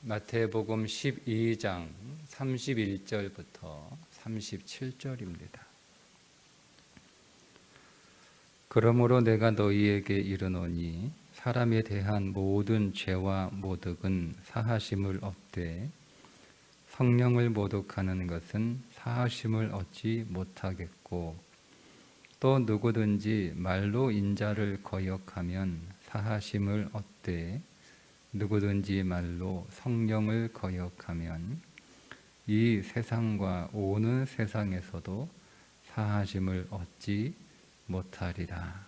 마태복음 12장 31절부터 37절입니다. 그러므로 내가 너희에게 이르노니 사람에 대한 모든 죄와 모독은 사하심을 얻되 성령을 모독하는 것은 사하심을 얻지 못하겠고, 또 누구든지 말로 인자를 거역하면 사하심을 얻되 누구든지 말로 성령을 거역하면 이 세상과 오는 세상에서도 사하심을 얻지 못하리라.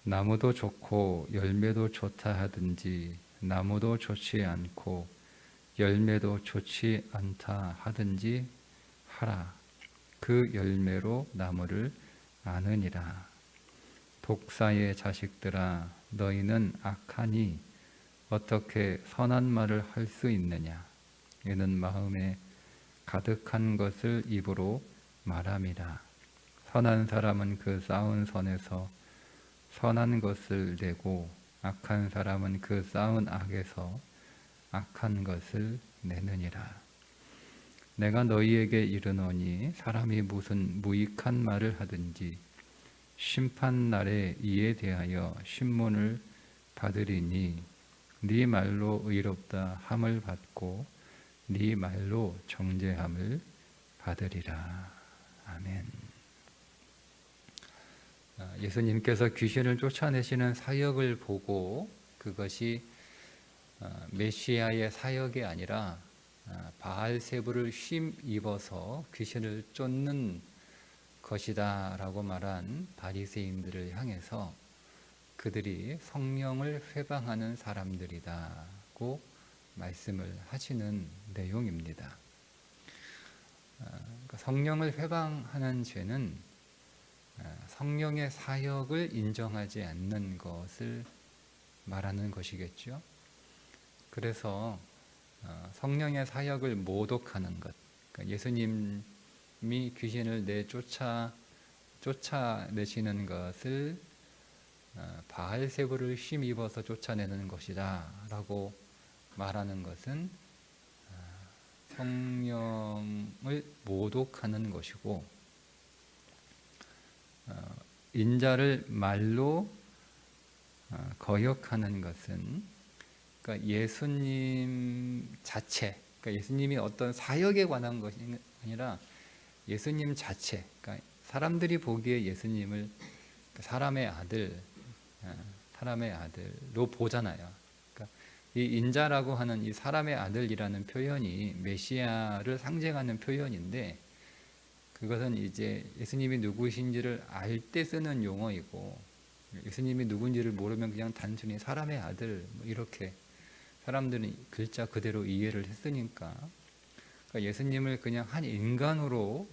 나무도 좋고 열매도 좋다 하든지 나무도 좋지 않고 열매도 좋지 않다 하든지 하라. 그 열매로 나무를 아느니라. 독사의 자식들아, 너희는 악하니 어떻게 선한 말을 할 수 있느냐? 이는 마음에 가득한 것을 입으로 말함이라. 선한 사람은 그 쌓은 선에서 선한 것을 내고 악한 사람은 그 쌓은 악에서 악한 것을 내느니라. 내가 너희에게 이르노니 사람이 무슨 무익한 말을 하든지 심판 날에 이에 대하여 신문을 받으리니 네 말로 의롭다 함을 받고 네 말로 정죄함을 받으리라. 아멘. 예수님께서 귀신을 쫓아내시는 사역을 보고 그것이 메시아의 사역이 아니라 바알세부를 힘입어서 귀신을 쫓는 것이다 라고 말한 바리새인들을 향해서 그들이 성령을 회방하는 사람들이다고 말씀을 하시는 내용입니다. 성령을 회방하는 죄는 성령의 사역을 인정하지 않는 것을 말하는 것이겠죠. 그래서 성령의 사역을 모독하는 것, 그러니까 예수님이 귀신을 쫓아내시는 것을 바알세부를 힘입어서 쫓아내는 것이다 라고 말하는 것은 성령을 모독하는 것이고, 인자를 말로 거역하는 것은 그러니까 예수님 자체, 그러니까 예수님이 어떤 사역에 관한 것이 아니라 예수님 자체, 그러니까 사람들이 보기에 예수님을 사람의 아들로 보잖아요. 그러니까 이 인자라고 하는 이 사람의 아들이라는 표현이 메시아를 상징하는 표현인데, 그것은 이제 예수님이 누구신지를 알 때 쓰는 용어이고, 예수님이 누군지를 모르면 그냥 단순히 사람의 아들 이렇게 사람들은 글자 그대로 이해를 했으니까, 그러니까 예수님을 그냥 한 인간으로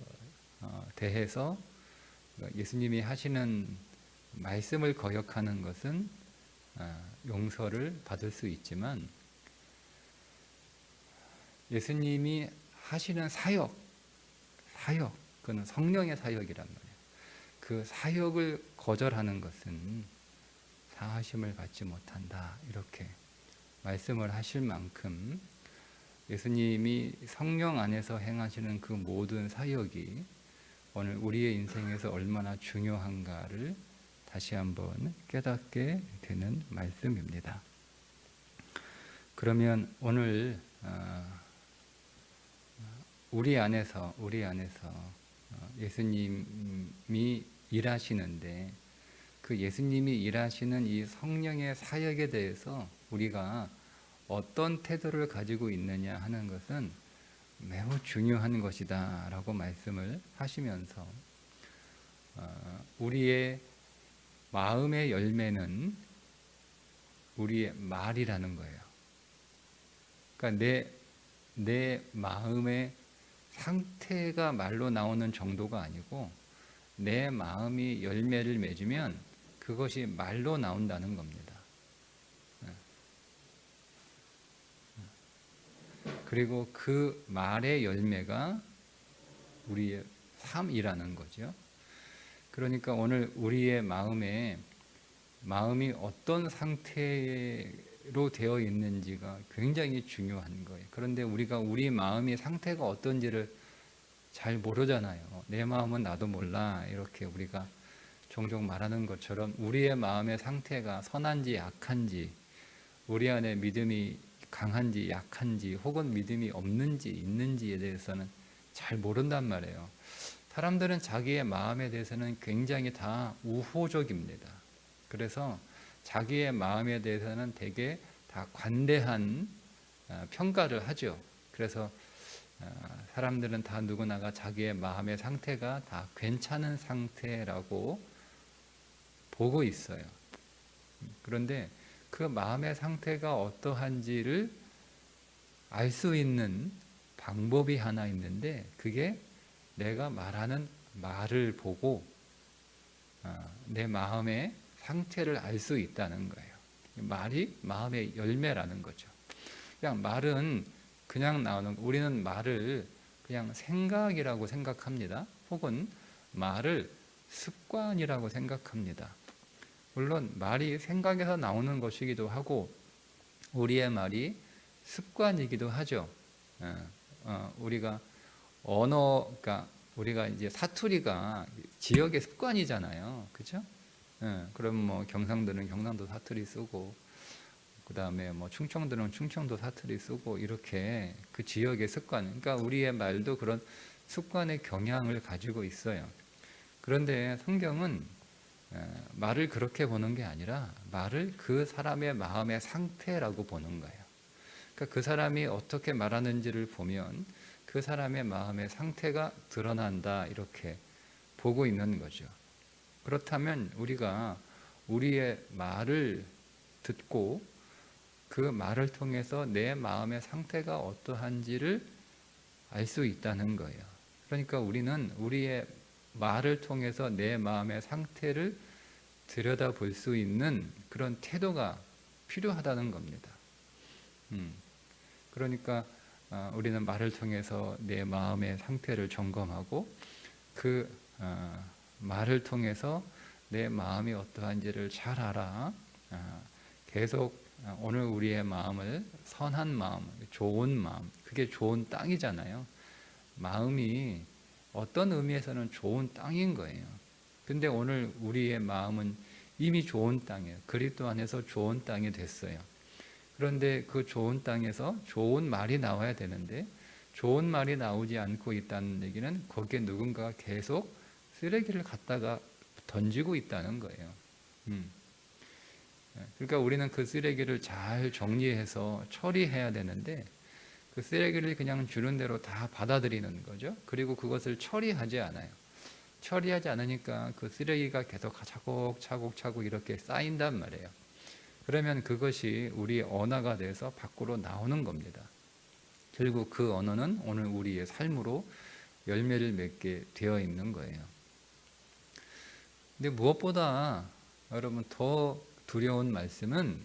대해서 예수님이 하시는 말씀을 거역하는 것은 용서를 받을 수 있지만, 예수님이 하시는 사역, 그건 성령의 사역이란 말이에요. 그 사역을 거절하는 것은 사하심을 받지 못한다 이렇게 말씀을 하실 만큼 예수님이 성령 안에서 행하시는 그 모든 사역이 오늘 우리의 인생에서 얼마나 중요한가를 다시 한번 깨닫게 되는 말씀입니다. 그러면 오늘 우리 안에서 예수님이 일하시는데, 그 예수님이 일하시는 이 성령의 사역에 대해서 우리가 어떤 태도를 가지고 있느냐 하는 것은 매우 중요한 것이다 라고 말씀을 하시면서 우리의 마음의 열매는 우리의 말이라는 거예요. 그러니까 내 마음의 상태가 말로 나오는 정도가 아니고, 내 마음이 열매를 맺으면 그것이 말로 나온다는 겁니다. 그리고 그 말의 열매가 우리의 삶이라는 거죠. 그러니까 오늘 우리의 마음이 어떤 상태에 상태로 되어 있는지가 굉장히 중요한 거예요. 그런데 우리가 우리 마음의 상태가 어떤지를 잘 모르잖아요. 내 마음은 나도 몰라. 이렇게 우리가 종종 말하는 것처럼 우리의 마음의 상태가 선한지 약한지, 우리 안에 믿음이 강한지 약한지, 혹은 믿음이 없는지 있는지에 대해서는 잘 모른단 말이에요. 사람들은 자기의 마음에 대해서는 굉장히 다 우호적입니다. 그래서 자기의 마음에 대해서는 되게 다 관대한 평가를 하죠. 그래서 사람들은 다 누구나가 자기의 마음의 상태가 다 괜찮은 상태라고 보고 있어요. 그런데 그 마음의 상태가 어떠한지를 알 수 있는 방법이 하나 있는데, 그게 내가 말하는 말을 보고 내 마음의 상태를 알 수 있다는 거예요. 말이 마음의 열매라는 거죠. 그냥 말은 그냥 나오는, 우리는 말을 그냥 생각이라고 생각합니다. 혹은 말을 습관이라고 생각합니다. 물론 말이 생각에서 나오는 것이기도 하고 우리의 말이 습관이기도 하죠. 우리가 언어가, 우리가 이제 사투리가 지역의 습관이잖아요. 그렇죠? 그럼 뭐 경상도는 경상도 사투리 쓰고, 그 다음에 뭐 충청도는 충청도 사투리 쓰고, 이렇게 그 지역의 습관, 그러니까 우리의 말도 그런 습관의 경향을 가지고 있어요. 그런데 성경은 말을 그렇게 보는 게 아니라 말을 그 사람의 마음의 상태라고 보는 거예요. 그러니까 그 사람이 어떻게 말하는지를 보면 그 사람의 마음의 상태가 드러난다, 이렇게 보고 있는 거죠. 그렇다면 우리가 우리의 말을 듣고 그 말을 통해서 내 마음의 상태가 어떠한지를 알 수 있다는 거예요. 그러니까 우리는 우리의 말을 통해서 내 마음의 상태를 들여다볼 수 있는 그런 태도가 필요하다는 겁니다. 그러니까 우리는 말을 통해서 내 마음의 상태를 점검하고, 그 말을 통해서 내 마음이 어떠한지를 잘 알아 계속 오늘 우리의 마음을 선한 마음, 좋은 마음, 그게 좋은 땅이잖아요. 마음이 어떤 의미에서는 좋은 땅인 거예요. 근데 오늘 우리의 마음은 이미 좋은 땅이에요. 그리스도 안에서 좋은 땅이 됐어요. 그런데 그 좋은 땅에서 좋은 말이 나와야 되는데 좋은 말이 나오지 않고 있다는 얘기는 거기에 누군가가 계속 쓰레기를 갖다가 던지고 있다는 거예요. 그러니까 우리는 그 쓰레기를 잘 정리해서 처리해야 되는데 그 쓰레기를 그냥 주는 대로 다 받아들이는 거죠. 그리고 그것을 처리하지 않아요. 처리하지 않으니까 그 쓰레기가 계속 차곡차곡 이렇게 쌓인단 말이에요. 그러면 그것이 우리의 언어가 돼서 밖으로 나오는 겁니다. 결국 그 언어는 오늘 우리의 삶으로 열매를 맺게 되어 있는 거예요. 근데 무엇보다 여러분 더 두려운 말씀은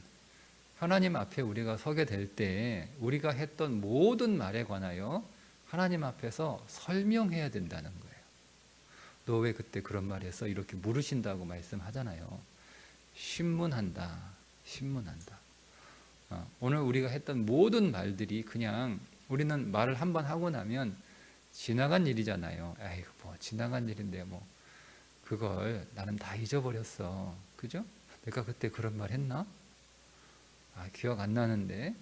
하나님 앞에 우리가 서게 될 때 우리가 했던 모든 말에 관하여 하나님 앞에서 설명해야 된다는 거예요. 너 왜 그때 그런 말 했어? 이렇게 물으신다고 말씀하잖아요. 신문한다. 오늘 우리가 했던 모든 말들이 그냥 우리는 말을 한번 하고 나면 지나간 일이잖아요. 에이, 뭐 지나간 일인데 뭐 그걸 나는 다 잊어버렸어. 그죠? 내가 그때 그런 말 했나? 기억 안 나는데.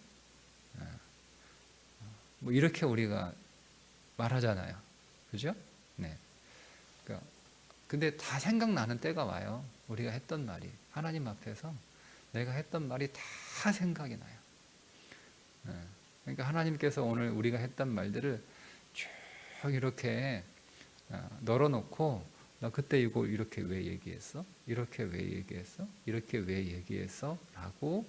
뭐 이렇게 우리가 말하잖아요. 그죠? 네. 그러니까 근데 다 생각나는 때가 와요. 우리가 했던 말이 하나님 앞에서 내가 했던 말이 다 생각이 나요. 그러니까 하나님께서 오늘 우리가 했던 말들을 쭉 이렇게 널어놓고 나 그때 이거 이렇게 왜 얘기했어? 이렇게 왜 얘기했어? 이렇게 왜 얘기했어? 라고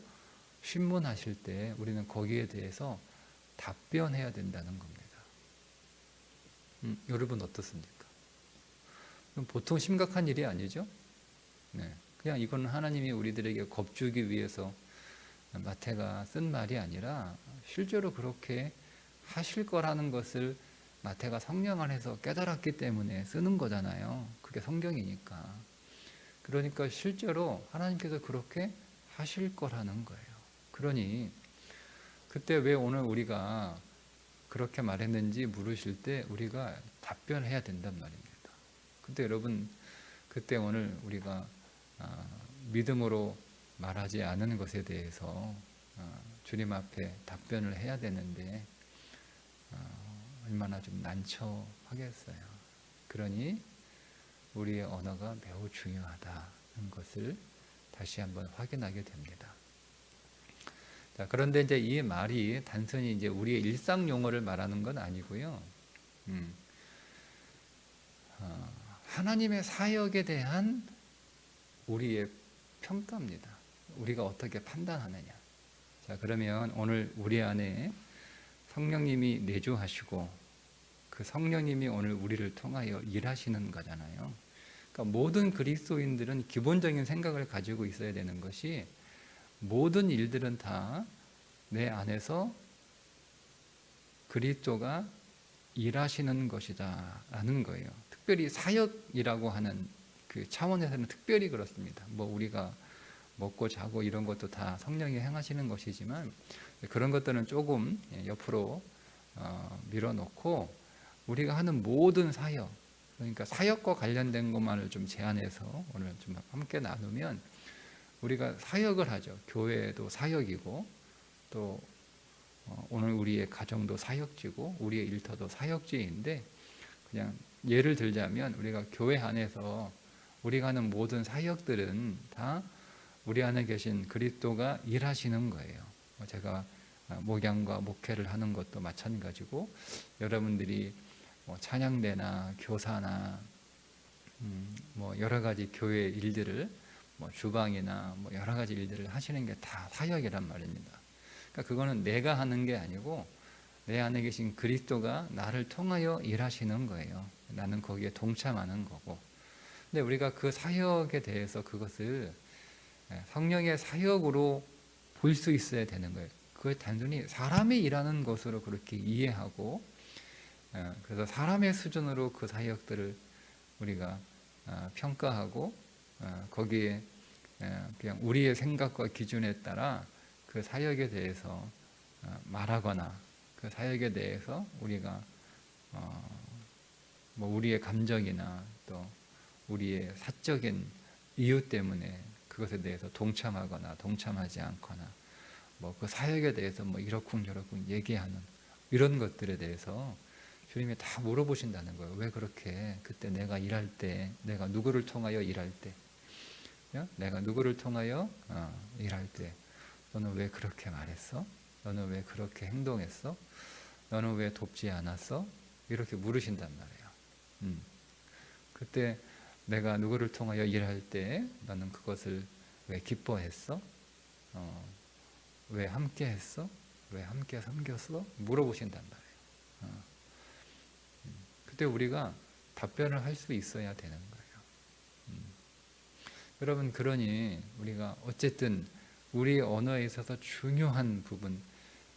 신문하실 때 우리는 거기에 대해서 답변해야 된다는 겁니다. 여러분 어떻습니까? 보통 심각한 일이 아니죠? 네. 그냥 이건 하나님이 우리들에게 겁주기 위해서 마태가 쓴 말이 아니라 실제로 그렇게 하실 거라는 것을 마태가 성령 안에서 깨달았기 때문에 쓰는 거잖아요. 그게 성경이니까. 그러니까 실제로 하나님께서 그렇게 하실 거라는 거예요. 그러니 그때 왜 오늘 우리가 그렇게 말했는지 물으실 때 우리가 답변해야 된단 말입니다. 근데 여러분, 그때 오늘 우리가 믿음으로 말하지 않은 것에 대해서 주님 앞에 답변을 해야 되는데 얼마나 좀 난처하겠어요. 그러니 우리의 언어가 매우 중요하다는 것을 다시 한번 확인하게 됩니다. 자, 그런데 이제 이 말이 단순히 이제 우리의 일상 용어를 말하는 건 아니고요. 하나님의 사역에 대한 우리의 평가입니다. 우리가 어떻게 판단하느냐. 자, 그러면 오늘 우리 안에 성령님이 내주하시고 그 성령님이 오늘 우리를 통하여 일하시는 거잖아요. 그러니까 모든 그리스도인들은 기본적인 생각을 가지고 있어야 되는 것이 모든 일들은 다 내 안에서 그리스도가 일하시는 것이다 라는 거예요. 특별히 사역이라고 하는 그 차원에서는 특별히 그렇습니다. 뭐 우리가 먹고 자고 이런 것도 다 성령이 행하시는 것이지만 그런 것들은 조금 옆으로 밀어놓고 우리가 하는 모든 사역, 그러니까 사역과 관련된 것만을 좀 제안해서 오늘 좀 함께 나누면 우리가 사역을 하죠. 교회도 사역이고 또 오늘 우리의 가정도 사역지고 우리의 일터도 사역지인데 그냥 예를 들자면 우리가 교회 안에서 우리가 하는 모든 사역들은 다 우리 안에 계신 그리스도가 일하시는 거예요. 제가 목양과 목회를 하는 것도 마찬가지고 여러분들이 찬양대나 교사나 뭐 여러 가지 교회 일들을 뭐 주방이나 뭐 여러 가지 일들을 하시는 게 다 사역이란 말입니다. 그러니까 그거는 내가 하는 게 아니고 내 안에 계신 그리스도가 나를 통하여 일하시는 거예요. 나는 거기에 동참하는 거고. 근데 우리가 그 사역에 대해서 그것을 성령의 사역으로 볼 수 있어야 되는 거예요. 그걸 단순히 사람이 일하는 것으로 그렇게 이해하고 그래서 사람의 수준으로 그 사역들을 우리가 평가하고 거기에 그냥 우리의 생각과 기준에 따라 그 사역에 대해서 말하거나 그 사역에 대해서 우리가 뭐 우리의 감정이나 또 우리의 사적인 이유 때문에 그것에 대해서 동참하거나 동참하지 않거나 뭐 그 사역에 대해서 뭐 이러쿵저러쿵 얘기하는 이런 것들에 대해서 주님이 다 물어보신다는 거예요. 왜 그렇게 그때 내가 일할 때 내가 누구를 통하여 일할 때 내가 누구를 통하여 일할 때 너는 왜 그렇게 말했어? 너는 왜 그렇게 행동했어? 너는 왜 돕지 않았어? 이렇게 물으신단 말이에요. 그때 내가 누구를 통하여 일할 때 너는 그것을 왜 기뻐했어? 왜 함께 했어? 왜 함께 섬겼어? 물어보신단 말이에요. 그때 우리가 답변을 할 수 있어야 되는 거예요. 여러분, 그러니 우리가 어쨌든 우리 언어에 있어서 중요한 부분,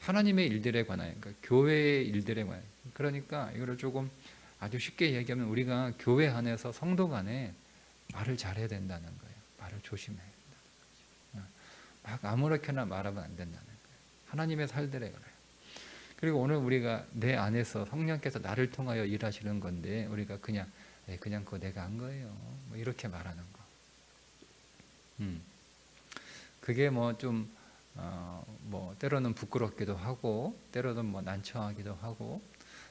하나님의 일들에 관하여, 그러니까 교회의 일들에 관하여, 그러니까 이거를 조금 아주 쉽게 얘기하면 우리가 교회 안에서 성도 간에 말을 잘해야 된다는 거예요. 말을 조심해야 된다는 거죠. 막 아무렇게나 말하면 안 된다는 거예요. 하나님의 살들에 그래요. 그리고 오늘 우리가 내 안에서 성령께서 나를 통하여 일하시는 건데 우리가 그냥 그거 내가 한 거예요. 뭐 이렇게 말하는 거. 그게 뭐 좀 뭐 때로는 부끄럽기도 하고 때로는 뭐 난처하기도 하고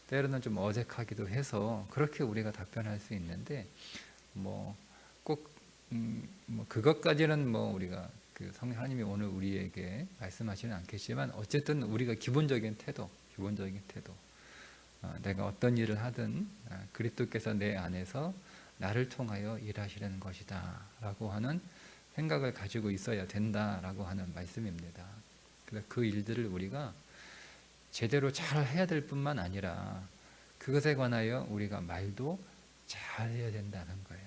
때로는 좀 어색하기도 해서 그렇게 우리가 답변할 수 있는데 뭐 꼭 뭐 그것까지는 뭐 우리가 그 하나님이 오늘 우리에게 말씀하시는 않겠지만 어쨌든 우리가 기본적인 태도 내가 어떤 일을 하든 그리스도께서 내 안에서 나를 통하여 일하시는 것이다 라고 하는 생각을 가지고 있어야 된다라고 하는 말씀입니다. 그래서 그 일들을 우리가 제대로 잘 해야 될 뿐만 아니라 그것에 관하여 우리가 말도 잘 해야 된다는 거예요.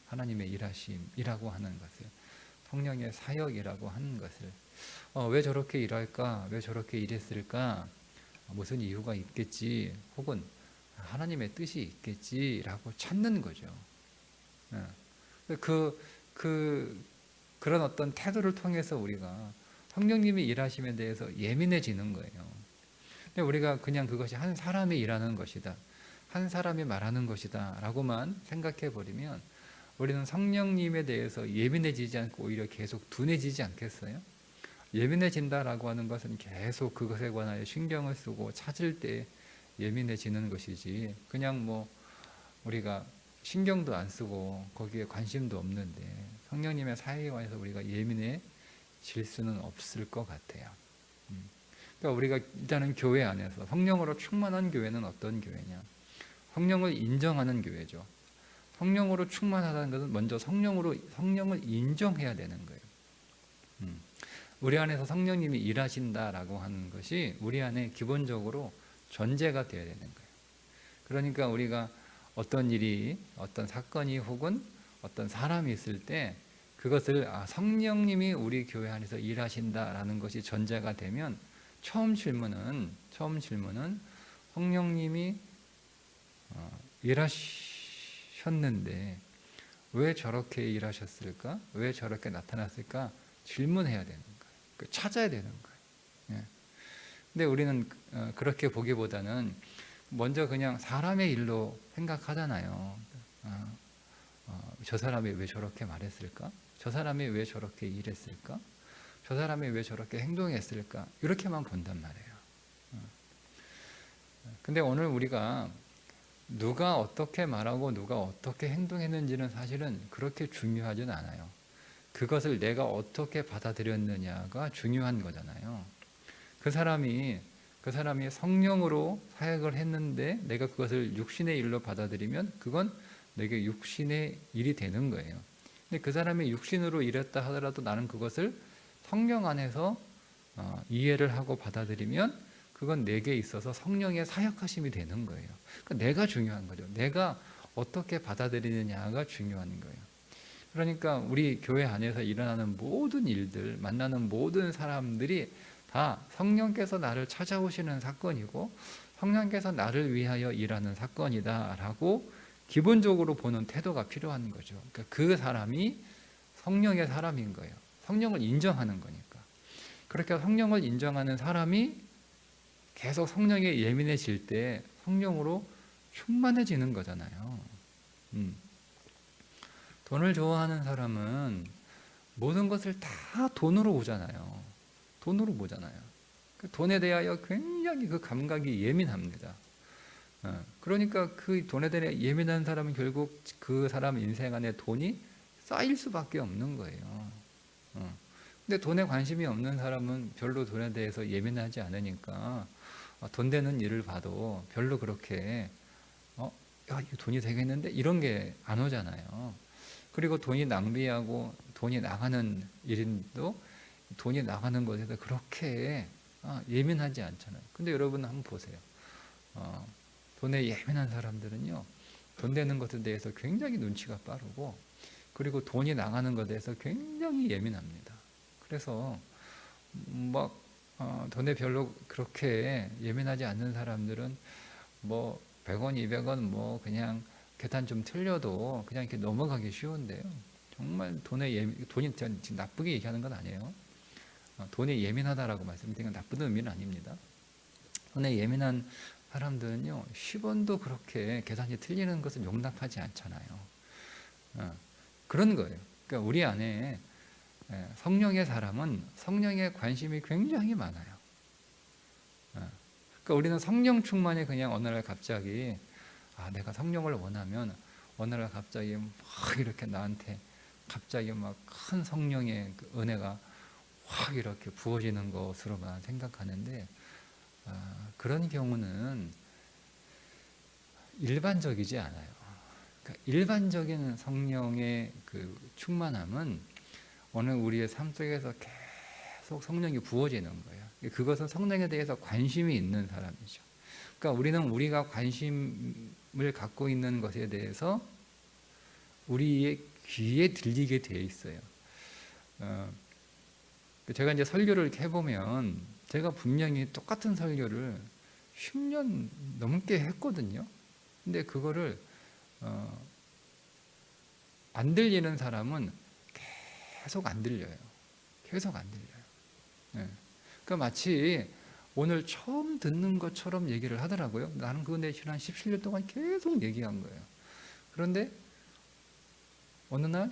하나님의 일하심이라고 하는 것을, 성령의 사역이라고 하는 것을 왜 저렇게 일할까? 왜 저렇게 일했을까? 무슨 이유가 있겠지? 혹은 하나님의 뜻이 있겠지라고 찾는 거죠. 그런 어떤 태도를 통해서 우리가 성령님이 일하심에 대해서 예민해지는 거예요. 근데 우리가 그냥 그것이 한 사람이 일하는 것이다, 한 사람이 말하는 것이다 라고만 생각해 버리면 우리는 성령님에 대해서 예민해지지 않고 오히려 계속 둔해지지 않겠어요? 예민해진다라고 하는 것은 계속 그것에 관하여 신경을 쓰고 찾을 때 예민해지는 것이지, 그냥 뭐 우리가 신경도 안 쓰고 거기에 관심도 없는데 성령님의 사역에 관해서 우리가 예민해질 수는 없을 것 같아요. 그러니까 우리가 일단은 교회 안에서 성령으로 충만한 교회는 어떤 교회냐? 성령을 인정하는 교회죠. 성령으로 충만하다는 것은 먼저 성령을 인정해야 되는 거예요. 우리 안에서 성령님이 일하신다라고 하는 것이 우리 안에 기본적으로 전제가 되어야 되는 거예요. 그러니까 우리가 어떤 일이, 어떤 사건이 혹은 어떤 사람이 있을 때 그것을 성령님이 우리 교회 안에서 일하신다라는 것이 전제가 되면 처음 질문은 성령님이 일하셨는데 왜 저렇게 일하셨을까? 왜 저렇게 나타났을까? 질문해야 되는 거예요. 찾아야 되는 거예요. 예. 근데 우리는 그렇게 보기보다는 먼저 그냥 사람의 일로 생각하잖아요. 저 사람이 왜 저렇게 말했을까? 저 사람이 왜 저렇게 일했을까? 저 사람이 왜 저렇게 행동했을까? 이렇게만 본단 말이에요. 근데 오늘 우리가 누가 어떻게 말하고 누가 어떻게 행동했는지는 사실은 그렇게 중요하진 않아요. 그것을 내가 어떻게 받아들였느냐가 중요한 거잖아요. 그 사람이 성령으로 사역을 했는데 내가 그것을 육신의 일로 받아들이면 그건 내게 육신의 일이 되는 거예요. 근데 그 사람이 육신으로 일했다 하더라도 나는 그것을 성령 안에서 이해를 하고 받아들이면 그건 내게 있어서 성령의 사역하심이 되는 거예요. 그러니까 내가 중요한 거죠. 내가 어떻게 받아들이느냐가 중요한 거예요. 그러니까 우리 교회 안에서 일어나는 모든 일들, 만나는 모든 사람들이 다 성령께서 나를 찾아오시는 사건이고 성령께서 나를 위하여 일하는 사건이다라고 기본적으로 보는 태도가 필요한 거죠. 그러니까 그 사람이 성령의 사람인 거예요. 성령을 인정하는 거니까. 그렇게 성령을 인정하는 사람이 계속 성령에 예민해질 때 성령으로 충만해지는 거잖아요. 돈을 좋아하는 사람은 모든 것을 다 돈으로 보잖아요. 돈으로 보잖아요. 돈에 대하여 굉장히 그 감각이 예민합니다. 그러니까 그 돈에 대해 예민한 사람은 결국 그 사람 인생 안에 돈이 쌓일 수밖에 없는 거예요. 근데 돈에 관심이 없는 사람은 별로 돈에 대해서 예민하지 않으니까 돈 되는 일을 봐도 별로 그렇게 야, 이거 돈이 되겠는데 이런 게 안 오잖아요. 그리고 돈이 낭비하고 돈이 나가는 일인도 돈이 나가는 것에서 그렇게 예민하지 않잖아요. 근데 여러분 한번 보세요. 돈에 예민한 사람들은요, 돈 되는 것에 대해서 굉장히 눈치가 빠르고, 그리고 돈이 나가는 것에 대해서 굉장히 예민합니다. 그래서 막 돈에 별로 그렇게 예민하지 않는 사람들은 뭐 100원, 200원 뭐 그냥 계산 좀 틀려도 그냥 이렇게 넘어가기 쉬운데요. 정말 돈이 지금 나쁘게 얘기하는 건 아니에요. 돈에 예민하다라고 말씀드린 건 나쁜 의미는 아닙니다. 돈에 예민한 사람들은요, 10원도 그렇게 계산이 틀리는 것을 용납하지 않잖아요. 그런 거예요. 그러니까 우리 안에 성령의 사람은 성령에 관심이 굉장히 많아요. 그러니까 우리는 성령 충만이 그냥 어느 날 갑자기 내가 성령을 원하면 어느 날 갑자기 막 이렇게 나한테 갑자기 막 큰 성령의 그 은혜가 확 이렇게 부어지는 것으로만 생각하는데 그런 경우는 일반적이지 않아요. 그러니까 일반적인 성령의 그 충만함은 오늘 우리의 삶 속에서 계속 성령이 부어지는 거예요. 그것은 성령에 대해서 관심이 있는 사람이죠. 그러니까 우리는 우리가 관심을 갖고 있는 것에 대해서 우리의 귀에 들리게 되어 있어요. 제가 이제 설교를 이렇게 해보면 제가 분명히 똑같은 설교를 10년 넘게 했거든요. 근데 그거를 안 들리는 사람은 계속 안 들려요. 계속 안 들려요. 예. 그러니까 마치 오늘 처음 듣는 것처럼 얘기를 하더라고요. 나는 그거 내 지난 17년 동안 계속 얘기한 거예요. 그런데 어느 날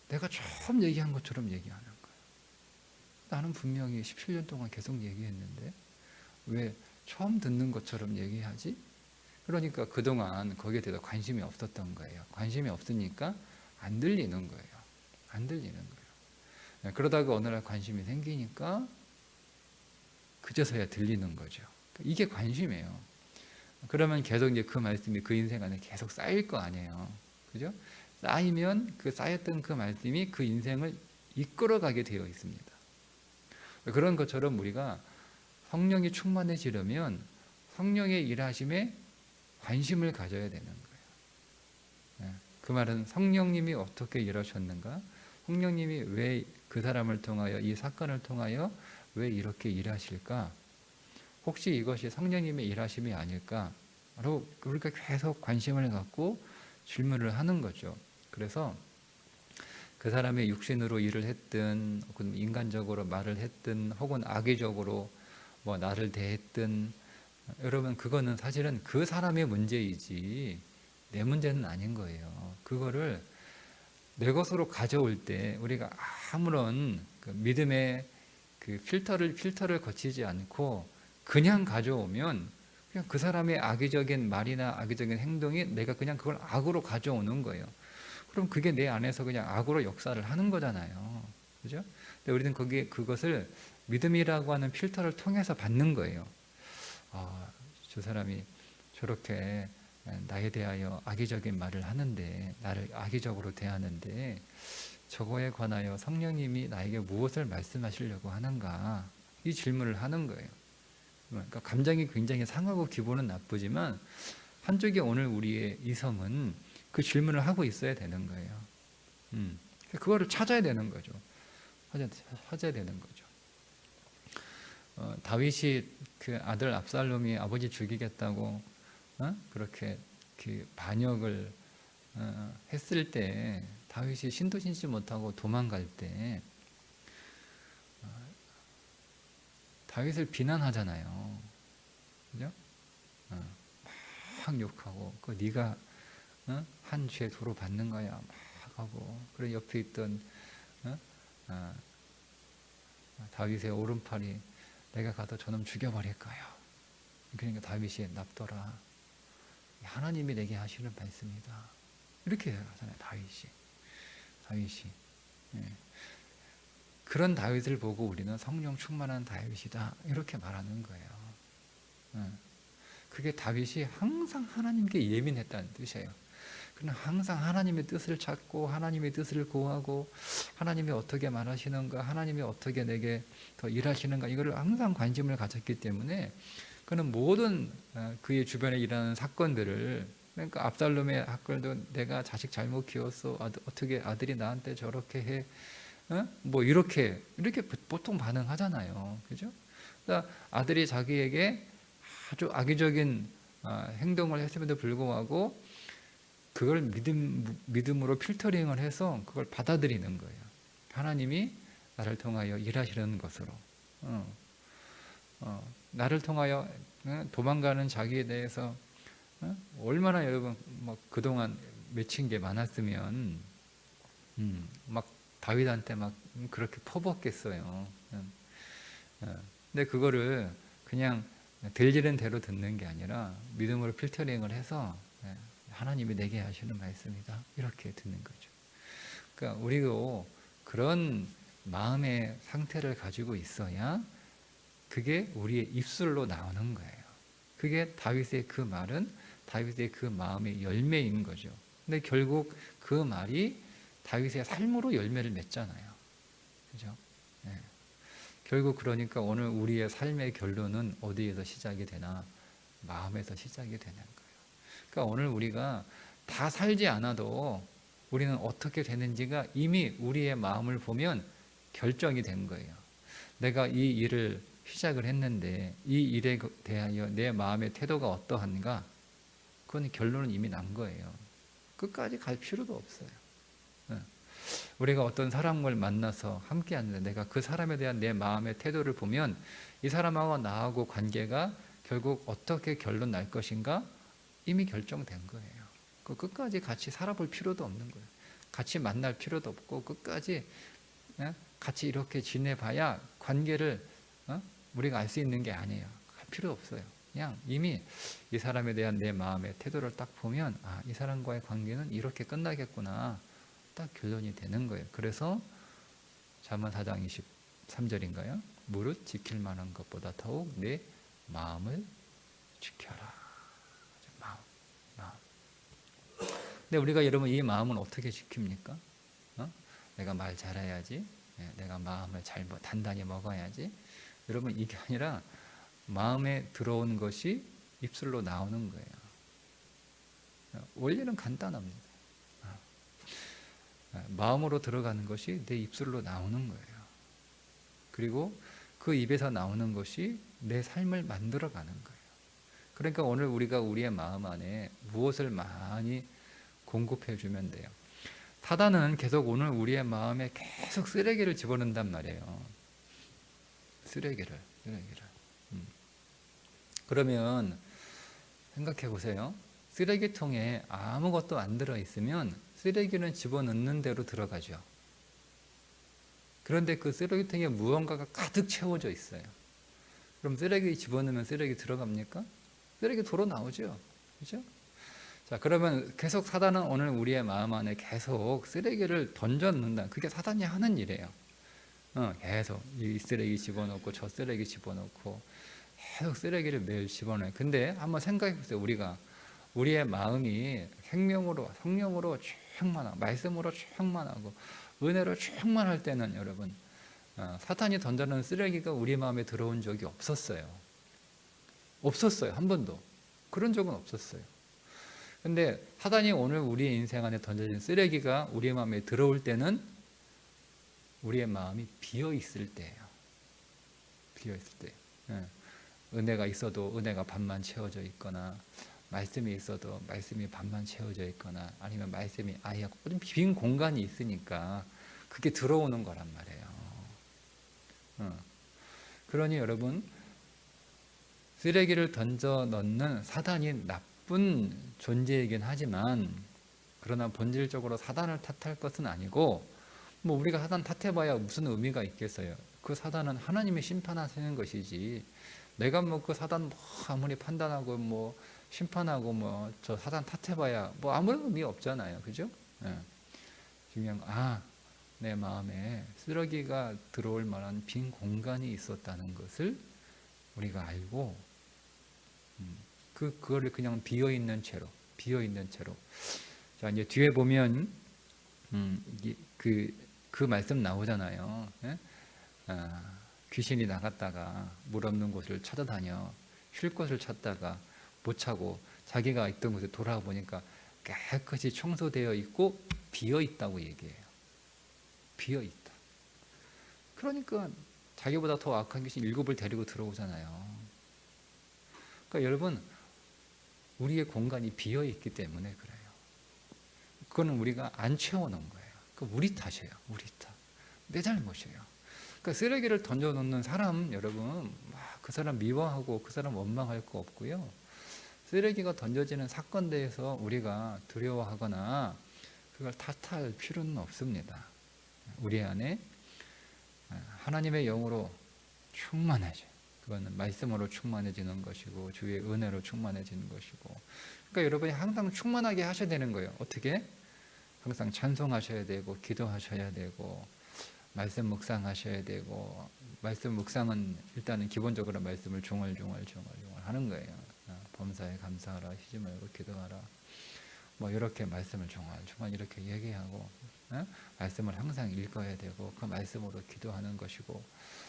내가 처음 얘기한 것처럼 얘기하는 거예요. 나는 분명히 17년 동안 계속 얘기했는데 왜 처음 듣는 것처럼 얘기하지? 그러니까 그동안 거기에 대해서 관심이 없었던 거예요. 관심이 없으니까 안 들리는 거예요. 안 들리는 거예요. 그러다가 어느 날 관심이 생기니까 그제서야 들리는 거죠. 이게 관심이에요. 그러면 계속 이제 그 말씀이 그 인생 안에 계속 쌓일 거 아니에요. 그죠? 쌓이면 그 쌓였던 그 말씀이 그 인생을 이끌어가게 되어 있습니다. 그런 것처럼 우리가 성령이 충만해지려면 성령의 일하심에 관심을 가져야 되는 거예요. 그 말은 성령님이 어떻게 일하셨는가? 성령님이 왜 그 사람을 통하여 이 사건을 통하여 왜 이렇게 일하실까? 혹시 이것이 성령님의 일하심이 아닐까? 바로 우리가 계속 관심을 갖고 질문을 하는 거죠. 그래서 그 사람의 육신으로 일을 했든 혹은 인간적으로 말을 했든 혹은 악의적으로 뭐 나를 대했든 여러분 그거는 사실은 그 사람의 문제이지 내 문제는 아닌 거예요. 그거를 내 것으로 가져올 때 우리가 아무런 그 믿음의 그 필터를 거치지 않고 그냥 가져오면 그냥 그 사람의 악의적인 말이나 악의적인 행동이 내가 그냥 그걸 악으로 가져오는 거예요. 그럼 그게 내 안에서 그냥 악으로 역사를 하는 거잖아요. 그죠? 근데 우리는 그것을 믿음이라고 하는 필터를 통해서 받는 거예요. 아, 저 사람이 저렇게 나에 대하여 악의적인 말을 하는데, 나를 악의적으로 대하는데, 저거에 관하여 성령님이 나에게 무엇을 말씀하시려고 하는가? 이 질문을 하는 거예요. 그러니까 감정이 굉장히 상하고 기분은 나쁘지만, 한쪽에 오늘 우리의 이성은 그 질문을 하고 있어야 되는 거예요. 그거를 찾아야 되는 거죠. 찾아야 되는 거죠. 다윗이 그 아들 압살롬이 아버지 죽이겠다고 그렇게 그 반역을 했을 때 다윗이 신도 신지 못하고 도망갈 때 다윗을 비난하잖아요. 그죠? 막 욕하고 그 네가 한 죄 도로 받는 거야 막 하고 그래 옆에 있던 다윗의 오른팔이 내가 가도 저놈 죽여버릴 거야. 그러니까 다윗이 납둬라. 하나님이 내게 하시는 말씀이다. 이렇게 하잖아요. 다윗이. 예. 그런 다윗을 보고 우리는 성령 충만한 다윗이다. 이렇게 말하는 거예요. 예. 그게 다윗이 항상 하나님께 예민했다는 뜻이에요. 그는 항상 하나님의 뜻을 찾고 하나님의 뜻을 구하고 하나님이 어떻게 말하시는가, 하나님이 어떻게 내게 더 일하시는가 이거를 항상 관심을 가졌기 때문에 그는 모든 그의 주변에 일어나는 사건들을 그러니까 압살롬의 사건도 내가 자식 잘못 키웠어, 어떻게 아들이 나한테 저렇게 해, 뭐 이렇게 보통 반응하잖아요, 그죠? 그러니까 아들이 자기에게 아주 악의적인 행동을 했음에도 불구하고 그걸 믿음으로 필터링을 해서 그걸 받아들이는 거예요. 하나님이 나를 통하여 일하시는 것으로. 나를 통하여 도망가는 자기에 대해서 얼마나 여러분 뭐 그동안 맺힌 게 많았으면 막 다윗한테 막 그렇게 퍼붓겠어요. 근데 그거를 그냥 들리는 대로 듣는 게 아니라 믿음으로 필터링을 해서 하나님이 내게 하시는 말씀이다. 이렇게 듣는 거죠. 그러니까 우리도 그런 마음의 상태를 가지고 있어야 그게 우리의 입술로 나오는 거예요. 그게 다윗의 그 말은 다윗의 그 마음의 열매인 거죠. 근데 결국 그 말이 다윗의 삶으로 열매를 맺잖아요. 그죠? 네. 결국 그러니까 오늘 우리의 삶의 결론은 어디에서 시작이 되나? 마음에서 시작이 되는 거예요. 그러니까 오늘 우리가 다 살지 않아도 우리는 어떻게 되는지가 이미 우리의 마음을 보면 결정이 된 거예요. 내가 이 일을 시작을 했는데 이 일에 대하여 내 마음의 태도가 어떠한가? 그건 결론은 이미 난 거예요. 끝까지 갈 필요도 없어요. 우리가 어떤 사람을 만나서 함께 하는데 내가 그 사람에 대한 내 마음의 태도를 보면 이 사람하고 나하고 관계가 결국 어떻게 결론 날 것인가 이미 결정된 거예요. 그 끝까지 같이 살아볼 필요도 없는 거예요. 같이 만날 필요도 없고 끝까지 같이 이렇게 지내봐야 관계를 우리가 알 수 있는 게 아니에요. 할 필요 없어요. 그냥 이미 이 사람에 대한 내 마음의 태도를 딱 보면 이 사람과의 관계는 이렇게 끝나겠구나 딱 결론이 되는 거예요. 그래서 잠언 4장 23절인가요? 무릇 지킬 만한 것보다 더욱 내 마음을 지켜라. 마음. 근데 우리가 여러분 이 마음은 어떻게 지킵니까? 내가 말 잘해야지. 내가 마음을 단단히 먹어야지. 여러분 이게 아니라 마음에 들어온 것이 입술로 나오는 거예요. 원리는 간단합니다. 마음으로 들어가는 것이 내 입술로 나오는 거예요. 그리고 그 입에서 나오는 것이 내 삶을 만들어가는 거예요. 그러니까 오늘 우리가 우리의 마음 안에 무엇을 많이 공급해 주면 돼요. 사단은 계속 오늘 우리의 마음에 계속 쓰레기를 집어넣는단 말이에요. 쓰레기를. 그러면 생각해 보세요. 쓰레기통에 아무것도 안 들어있으면 쓰레기는 집어넣는 대로 들어가죠. 그런데 그 쓰레기통에 무언가가 가득 채워져 있어요. 그럼 쓰레기 집어넣으면 쓰레기 들어갑니까? 쓰레기 도로 나오죠. 그죠? 자, 그러면 계속 사단은 오늘 우리의 마음 안에 계속 쓰레기를 던져 넣는다. 그게 사단이 하는 일이에요. 계속 이 쓰레기 집어넣고 저 쓰레기 집어넣고 계속 쓰레기를 매일 집어넣어요. 근데 한번 생각해 보세요. 우리의 마음이 생명으로, 성령으로 충만하고 말씀으로 충만하고 은혜로 충만할 때는 여러분 사탄이 던져놓은 쓰레기가 우리 마음에 들어온 적이 없었어요. 한 번도. 그런 적은 없었어요. 근데 사단이 오늘 우리의 인생 안에 던져진 쓰레기가 우리의 마음에 들어올 때는 우리의 마음이 비어있을 때예요. 비어있을 때. 은혜가 있어도 은혜가 반만 채워져 있거나 말씀이 있어도 말씀이 반만 채워져 있거나 아니면 말씀이 아예 빈 공간이 있으니까 그게 들어오는 거란 말이에요. 그러니 여러분 쓰레기를 던져 넣는 사단이 나쁜 존재이긴 하지만 그러나 본질적으로 사단을 탓할 것은 아니고 뭐 우리가 사단 탓해봐야 무슨 의미가 있겠어요. 그 사단은 하나님이 심판하시는 것이지 내가 뭐 그 사단 뭐 아무리 판단하고 뭐 심판하고 뭐 저 사단 탓해봐야 뭐 아무런 의미 없잖아요. 그죠? 중요한 거, 내 마음에 쓰레기가 들어올 만한 빈 공간이 있었다는 것을 우리가 알고 그거를 그냥 비어있는 채로 자 이제 뒤에 보면 그 말씀 나오잖아요. 귀신이 나갔다가 물 없는 곳을 찾아다녀 쉴 곳을 찾다가 못 차고 자기가 있던 곳에 돌아와 보니까 깨끗이 청소되어 있고 비어 있다고 얘기해요. 비어 있다. 그러니까 자기보다 더 악한 귀신 7을 데리고 들어오잖아요. 그러니까 여러분 우리의 공간이 비어 있기 때문에 그래요. 그거는 우리가 안 채워놓은 거예요. 그 우리 탓이에요. 우리 탓. 내 잘못이에요. 그러니까 쓰레기를 던져놓는 사람 여러분 그 사람 미워하고 그 사람 원망할 거 없고요. 쓰레기가 던져지는 사건에 대해서 우리가 두려워하거나 그걸 탓할 필요는 없습니다. 우리 안에 하나님의 영으로 충만해져요. 그거는 말씀으로 충만해지는 것이고 주의 은혜로 충만해지는 것이고 그러니까 여러분이 항상 충만하게 하셔야 되는 거예요. 어떻게? 항상 찬송하셔야 되고 기도하셔야 되고 말씀 묵상하셔야 되고 말씀 묵상은 일단은 기본적으로 말씀을 중얼중얼 하는 거예요. 범사에 감사하라 쉬지 말고 기도하라 뭐 이렇게 말씀을 중얼중얼 이렇게 얘기하고 말씀을 항상 읽어야 되고 그 말씀으로 기도하는 것이고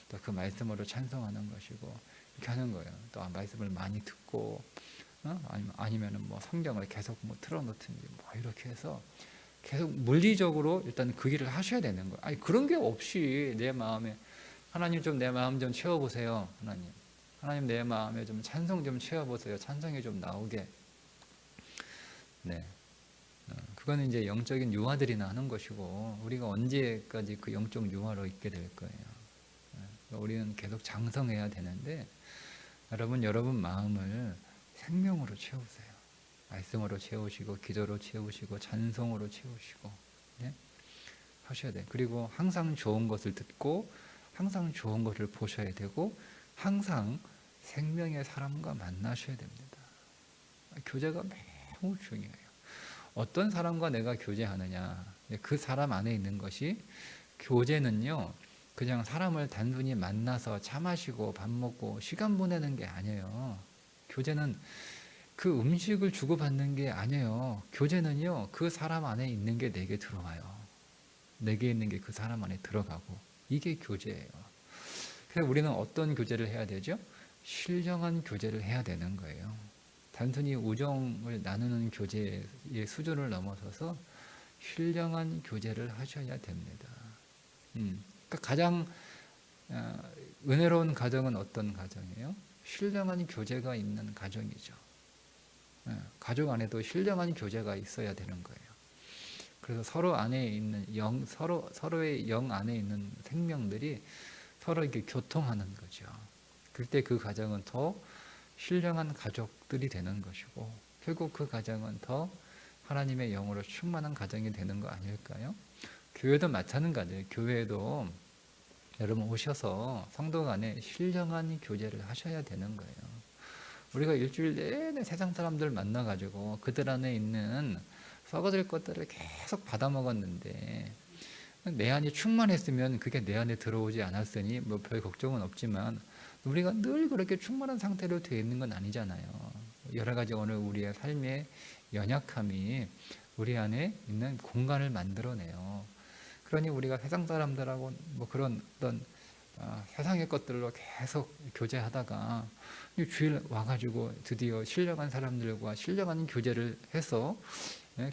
또 그 말씀으로 찬송하는 것이고 이렇게 하는 거예요. 또 말씀을 많이 듣고 아니면은 뭐 성경을 계속 뭐 틀어놓든지 뭐 이렇게 해서 계속 물리적으로 일단 그 일을 하셔야 되는 거예요. 아니 그런 게 없이 내 마음에 하나님 좀 내 마음 좀 채워보세요. 하나님 내 마음에 좀 찬송 좀 채워보세요. 찬송이 좀 나오게. 네, 그거는 이제 영적인 유아들이나 하는 것이고 우리가 언제까지 그 영적 유아로 있게 될 거예요. 우리는 계속 장성해야 되는데 여러분 마음을 생명으로 채우세요. 말씀으로 채우시고 기도로 채우시고 찬송으로 채우시고 네? 하셔야 돼요. 그리고 항상 좋은 것을 듣고 항상 좋은 것을 보셔야 되고 항상 생명의 사람과 만나셔야 됩니다. 교제가 매우 중요해요. 어떤 사람과 내가 교제하느냐, 그 사람 안에 있는 것이, 교제는요 그냥 사람을 단순히 만나서 차 마시고 밥 먹고 시간 보내는 게 아니에요. 교제는 그 음식을 주고받는 게 아니에요. 교제는요 그 사람 안에 있는 게 내게 들어와요. 내게 있는 게 그 사람 안에 들어가고, 이게 교제예요. 그래서 우리는 어떤 교제를 해야 되죠? 신령한 교제를 해야 되는 거예요. 단순히 우정을 나누는 교제의 수준을 넘어서서 신령한 교제를 하셔야 됩니다. 그러니까 가장 은혜로운 가정은 어떤 가정이에요? 신령한 교제가 있는 가정이죠. 가족 안에도 신령한 교제가 있어야 되는 거예요. 그래서 서로 안에 있는 서로의 영 안에 있는 생명들이 서로 이렇게 교통하는 거죠. 그때 그 가정은 더 신령한 가족들이 되는 것이고, 결국 그 가정은 더 하나님의 영으로 충만한 가정이 되는 거 아닐까요? 교회도 마찬가지예요. 교회도 여러분 오셔서 성도 간에 신령한 교제를 하셔야 되는 거예요. 우리가 일주일 내내 세상 사람들 만나가지고 그들 안에 있는 썩어질 것들을 계속 받아먹었는데, 내 안이 충만했으면 그게 내 안에 들어오지 않았으니 뭐 별 걱정은 없지만, 우리가 늘 그렇게 충만한 상태로 되어 있는 건 아니잖아요. 여러 가지 오늘 우리의 삶의 연약함이 우리 안에 있는 공간을 만들어내요. 그러니 우리가 세상 사람들하고 뭐 그런 어떤 세상의 것들로 계속 교제하다가 주일 와가지고 드디어 신령한 사람들과 신령한 교제를 해서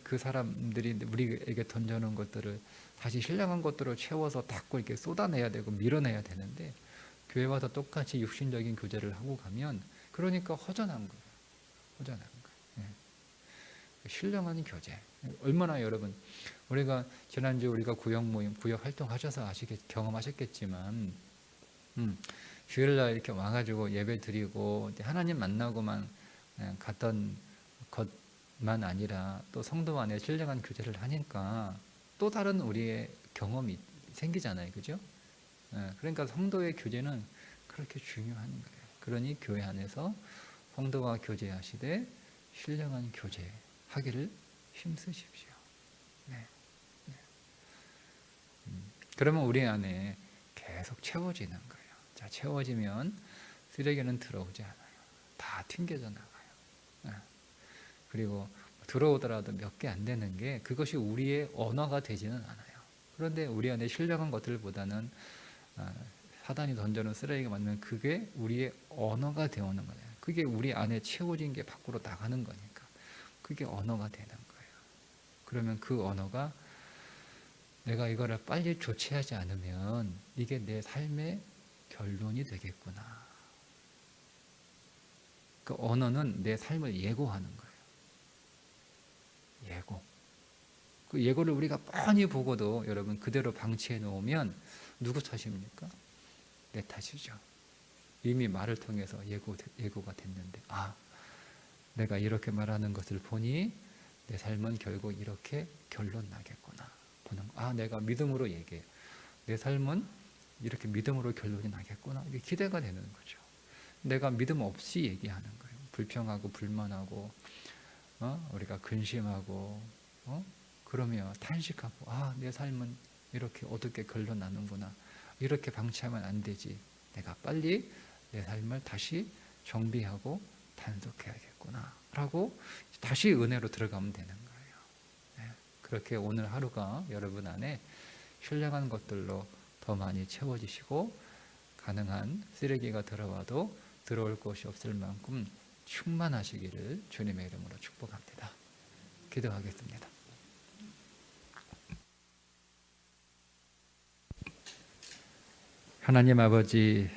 그 사람들이 우리에게 던져놓은 것들을 다시 신령한 것들로 채워서 닦고 이렇게 쏟아내야 되고 밀어내야 되는데, 교회 와서 똑같이 육신적인 교제를 하고 가면 그러니까 허전한 거예요. 허전한 거예요. 신령한 교제. 얼마나 여러분, 우리가 지난주 우리가 구역 모임, 구역 활동하셔서 경험하셨겠지만, 주일날 이렇게 와가지고 예배 드리고 하나님 만나고만 갔던 것만 아니라 또 성도 안에 신령한 교제를 하니까 또 다른 우리의 경험이 생기잖아요. 그죠? 그러니까 성도의 교제는 그렇게 중요한 거예요. 그러니 교회 안에서 성도와 교제하시되 신령한 교제하기를 힘쓰십시오. 네. 그러면 우리 안에 계속 채워지는 거예요. 자, 채워지면 쓰레기는 들어오지 않아요. 다 튕겨져 나가요. 그리고 들어오더라도 몇 개 안 되는 게 그것이 우리의 언어가 되지는 않아요. 그런데 우리 안에 신령한 것들보다는 사단이 던져놓은 쓰레기가 맞는 그게 우리의 언어가 되어오는 거예요. 그게 우리 안에 채워진 게 밖으로 나가는 거니까 그게 언어가 되는 거예요. 그러면 그 언어가 내가 이거를 빨리 조치하지 않으면 이게 내 삶의 결론이 되겠구나. 그 언어는 내 삶을 예고하는 거예요. 예고. 그 예고를 우리가 뻔히 보고도 여러분 그대로 방치해 놓으면 누구 탓입니까? 내 탓이죠. 이미 말을 통해서 예고가 됐는데, 내가 이렇게 말하는 것을 보니 내 삶은 결국 이렇게 결론 나겠구나. 내가 믿음으로 얘기해. 내 삶은 이렇게 믿음으로 결론이 나겠구나. 이게 기대가 되는 거죠. 내가 믿음 없이 얘기하는 거예요. 불평하고 불만하고 우리가 근심하고 그러며 탄식하고 내 삶은 이렇게 어둡게 결론 나는구나. 이렇게 방치하면 안 되지. 내가 빨리 내 삶을 다시 정비하고 단속해야겠구나 라고 다시 은혜로 들어가면 되는 거예요. 그렇게 오늘 하루가 여러분 안에 신령한 것들로 더 많이 채워지시고, 가능한 쓰레기가 들어와도 들어올 곳이 없을 만큼 충만하시기를 주님의 이름으로 축복합니다. 기도하겠습니다. 하나님 아버지,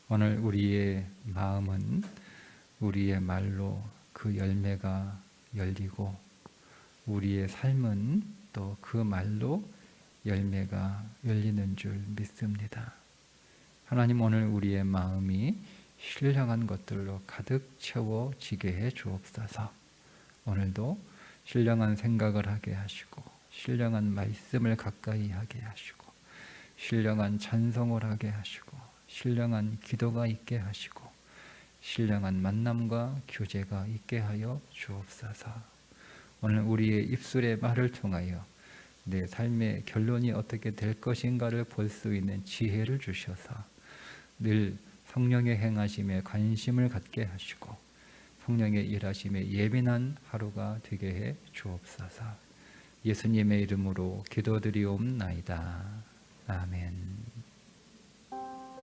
오늘 우리의 마음은 우리의 말로 그 열매가 열리고 우리의 삶은 또 그 말로 열매가 열리는 줄 믿습니다. 하나님, 오늘 우리의 마음이 신령한 것들로 가득 채워지게 해 주옵소서. 오늘도 신령한 생각을 하게 하시고, 신령한 말씀을 가까이 하게 하시고, 신령한 찬송을 하게 하시고, 신령한 기도가 있게 하시고, 신령한 만남과 교제가 있게 하여 주옵소서. 오늘 우리의 입술의 말을 통하여 내 삶의 결론이 어떻게 될 것인가를 볼 수 있는 지혜를 주셔서 늘 성령의 행하심에 관심을 갖게 하시고 성령의 일하심에 예민한 하루가 되게 해 주옵소서. 예수님의 이름으로 기도드리옵나이다. 아멘.